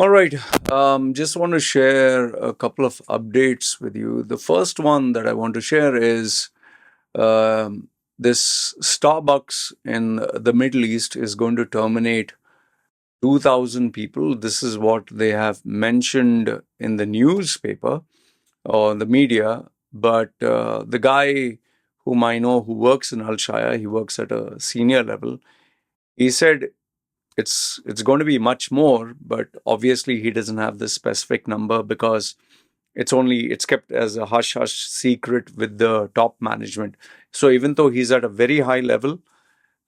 All right. Just want to share a couple of updates with you. The first one that I want to share is this Starbucks in the Middle East is going to terminate 2,000 people. This is what they have mentioned in the newspaper or the media. But the guy whom I know who works in Alshaya, he works at a senior level. He said it's going to be much more, but obviously he doesn't have this specific number because it's kept as a hush hush secret with the top management. So even though he's at a very high level,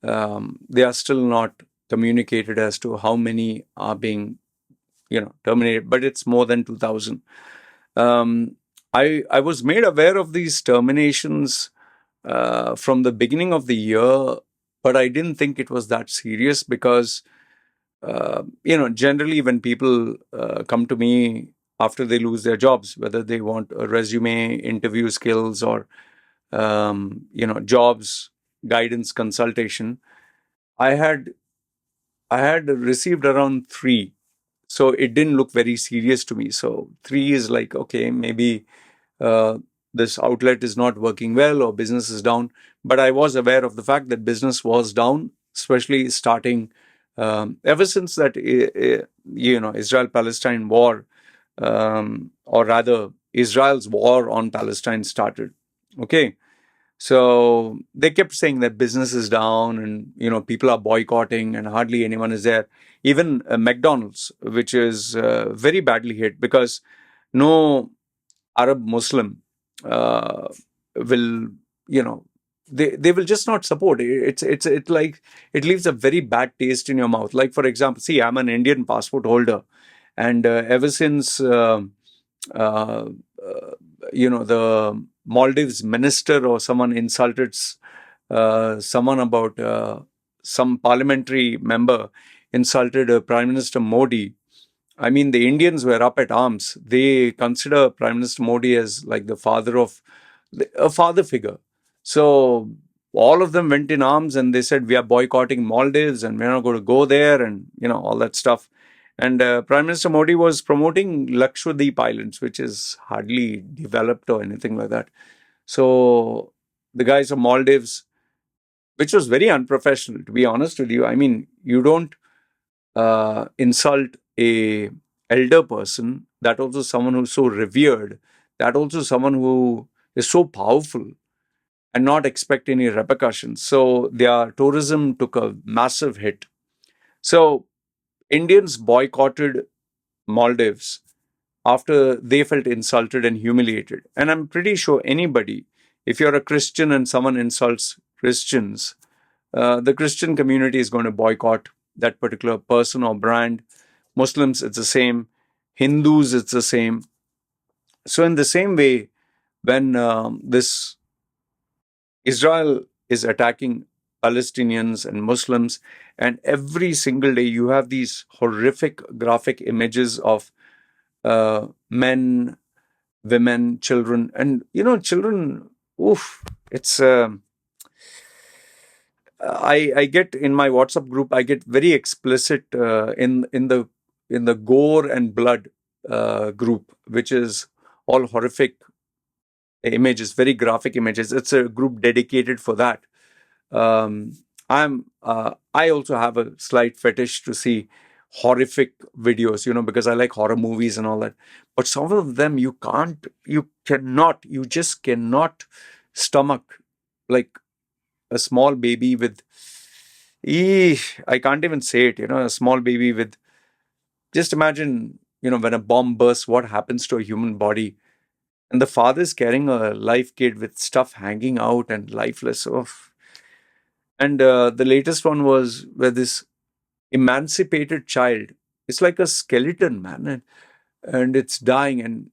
they are still not communicated as to how many are being terminated, but it's more than 2,000. um, I was made aware of these terminations from the beginning of the year, but I didn't think it was that serious because generally when people come to me after they lose their jobs, whether they want a resume, interview skills, or jobs guidance consultation, I had I had received around three, so it didn't look very serious to me. So three is like, okay, maybe uh, this outlet is not working well or business is down. But I was aware of the fact that business was down, especially starting ever since that Israel-Palestine war, or rather Israel's war on Palestine started. Okay, so they kept saying that business is down and people are boycotting and hardly anyone is there. Even McDonald's, which is very badly hit because no Arab Muslim uh, will, they will just not support it. It's like it leaves a very bad taste in your mouth. Like for example, see, I'm an Indian passport holder, and ever since uh, the Maldives minister or someone insulted someone about some parliamentary member insulted Prime Minister Modi. I mean, the Indians were up at arms. They consider Prime Minister Modi as like the father of a father figure. So all of them went in arms and they said, we are boycotting Maldives and we're not going to go there and, all that stuff. And Prime Minister Modi was promoting Lakshadweep Islands, which is hardly developed or anything like that. So the guys from Maldives, which was very unprofessional, to be honest with you. I mean, you don't insult a elder person, that also someone who's so revered, that also someone who is so powerful, and not expect any repercussions. So their tourism took a massive hit. So Indians boycotted Maldives after they felt insulted and humiliated. And I'm pretty sure anybody, if you're a Christian and someone insults Christians, the Christian community is going to boycott that particular person or brand. Muslims, it's the same. Hindus, it's the same. So, in the same way, when this Israel is attacking Palestinians and Muslims, and every single day you have these horrific graphic images of men, women, children, and children. Oof, it's. I get in my WhatsApp group. I get very explicit in the gore and blood group, which is all horrific images, very graphic images. It's a group dedicated for that. Um, I also have a slight fetish to see horrific videos, because I like horror movies and all that. But some of them you just cannot stomach, like a small baby with, I can't even say it, a small baby with, just imagine, when a bomb bursts, what happens to a human body. And the father is carrying a live kid with stuff hanging out and lifeless. Oh. And the latest one was where this emancipated child, it's like a skeleton, man, and it's dying.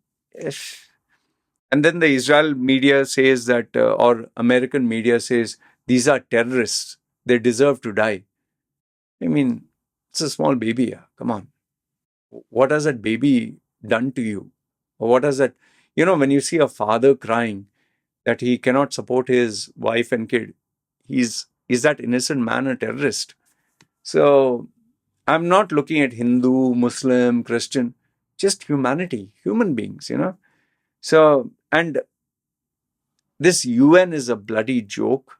And then the Israel media says that, or American media says, these are terrorists. They deserve to die. I mean, it's a small baby. Yeah. Come on. What has that baby done to you? Or what has that, when you see a father crying that he cannot support his wife and kid, is that innocent man a terrorist? So I'm not looking at Hindu, Muslim, Christian, just humanity, human beings, So, and this UN is a bloody joke.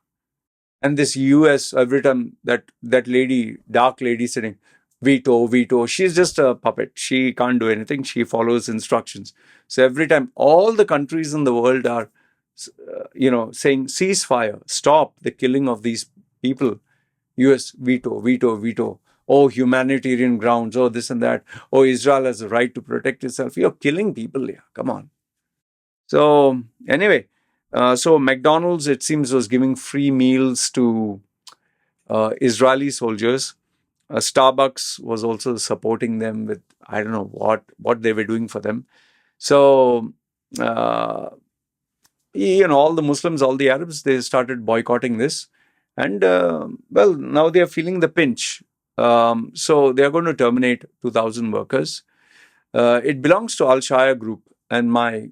And this US, every time that lady, dark lady sitting, veto, veto, she's just a puppet. She can't do anything. She follows instructions. So every time all the countries in the world are, saying ceasefire, stop the killing of these people. US, veto, veto, veto. Oh, humanitarian grounds. Oh, this and that. Oh, Israel has a right to protect itself. You're killing people. Yeah, come on. So anyway, so McDonald's, it seems, was giving free meals to Israeli soldiers. Starbucks was also supporting them with, I don't know what they were doing for them. So uh, all the Muslims, all the Arabs, they started boycotting this, and well, now they are feeling the pinch. So they are going to terminate 2,000 workers. It belongs to Alshaya Group, and my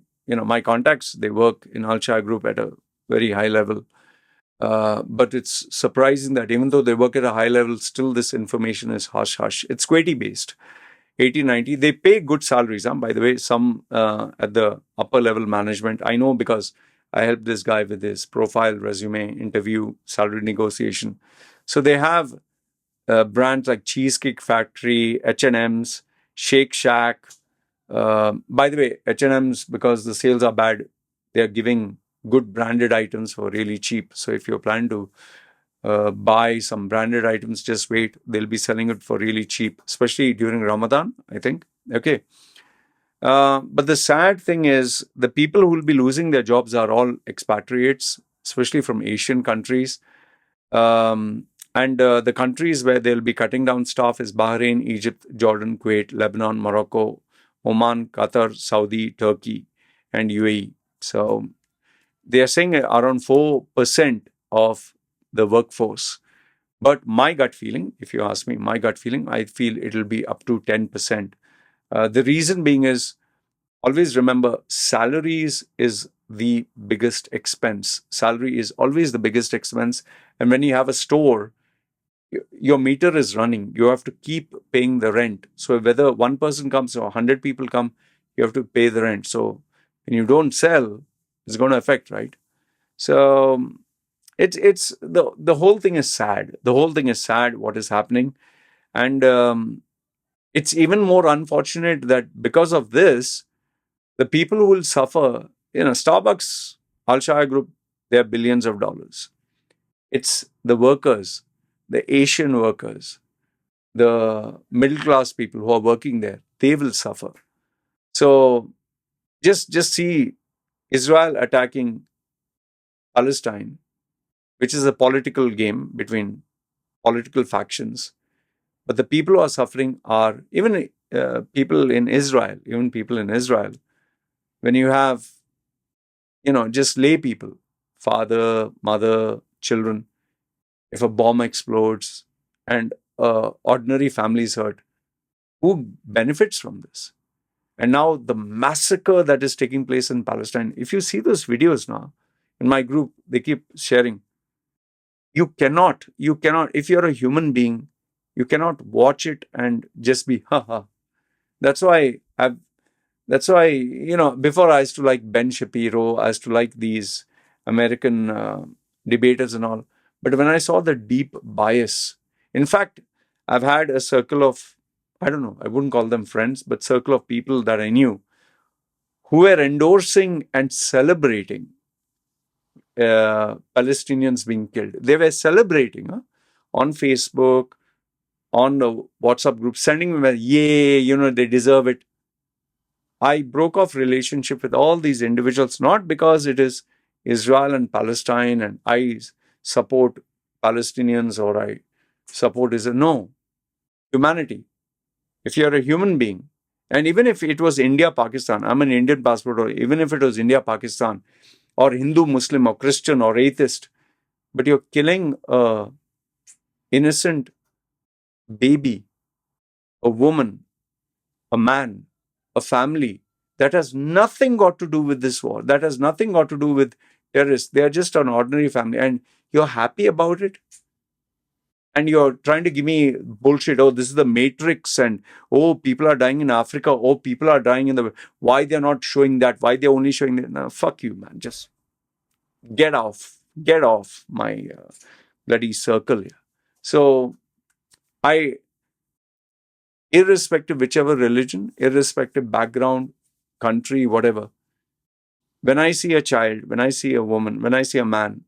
contacts, they work in Alshaya Group at a very high level. But it's surprising that even though they work at a high level, still this information is hush hush. It's Kuwaiti based, 80, 90. They pay good salaries. By the way, some at the upper level management. I know because I helped this guy with his profile, resume, interview, salary negotiation. So they have brands like Cheesecake Factory, H&M's, Shake Shack. By the way, H&M's, because the sales are bad, they're giving good branded items for really cheap. So if you're planning to buy some branded items, just wait. They'll be selling it for really cheap, especially during Ramadan, I think. Okay. But the sad thing is the people who will be losing their jobs are all expatriates, especially from Asian countries. And the countries where they'll be cutting down staff is Bahrain, Egypt, Jordan, Kuwait, Lebanon, Morocco, Oman, Qatar, Saudi, Turkey, and UAE. So they are saying around 4% of the workforce. But my gut feeling, if you ask me, my gut feeling, I feel it'll be up to 10%. The reason being is, always remember, salaries is the biggest expense. Salary is always the biggest expense. And when you have a store, your meter is running. You have to keep paying the rent. So whether one person comes or 100 people come, you have to pay the rent. So when you don't sell, it's going to affect, right? So it's the whole thing is sad. The whole thing is sad. What is happening, and it's even more unfortunate that because of this, the people who will suffer, Starbucks, Alshaya Group, they are billions of dollars. It's the workers, the Asian workers, the middle class people who are working there. They will suffer. So just see Israel attacking Palestine, which is a political game between political factions. But the people who are suffering are even people in Israel, when you have, just lay people, father, mother, children, if a bomb explodes and ordinary families hurt, who benefits from this? And now the massacre that is taking place in Palestine, if you see those videos now, in my group, they keep sharing. You cannot, if you're a human being, you cannot watch it and just be, haha. That's why before I used to like Ben Shapiro, I used to like these American debaters and all. But when I saw the deep bias, in fact, I've had a circle of, I don't know, I wouldn't call them friends, but circle of people that I knew who were endorsing and celebrating Palestinians being killed. They were celebrating on Facebook, on the WhatsApp group, sending them a yay, they deserve it. I broke off relationship with all these individuals, not because it is Israel and Palestine and I support Palestinians or I support Israel. No, humanity. If you're a human being, and even if it was India, Pakistan, I'm an Indian passport, or even if it was India, Pakistan, or Hindu, Muslim, or Christian, or atheist, but you're killing a innocent baby, a woman, a man, a family, that has nothing got to do with this war. That has nothing got to do with terrorists. They are just an ordinary family. And you're happy about it? and you're trying to give me bullshit. Oh, this is the Matrix, and oh, people are dying in Africa. Oh, people are dying in the. Why they're not showing that? Why they're only showing that? No, fuck you, man. Just get off my bloody circle here. So I, irrespective whichever religion, irrespective background, country, whatever, when I see a child, when I see a woman, when I see a man,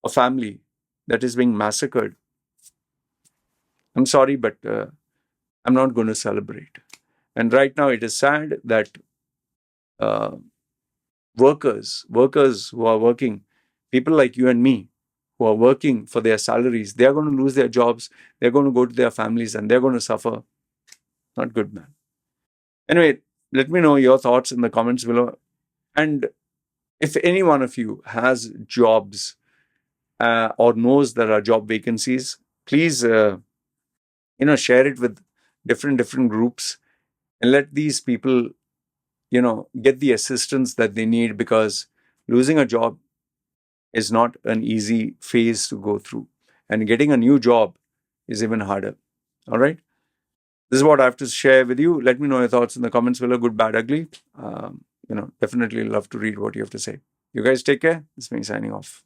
a family that is being massacred, I'm sorry, but I'm not going to celebrate. And right now, it is sad that uh, workers who are working, people like you and me, who are working for their salaries, they are going to lose their jobs. They're going to go to their families and they're going to suffer. Not good, man. Anyway, let me know your thoughts in the comments below. And if any one of you has jobs or knows there are job vacancies, please, share it with different groups and let these people, get the assistance that they need, because losing a job is not an easy phase to go through. And getting a new job is even harder. All right. This is what I have to share with you. Let me know your thoughts in the comments below. Good, bad, ugly. Definitely love to read what you have to say. You guys take care. It's me signing off.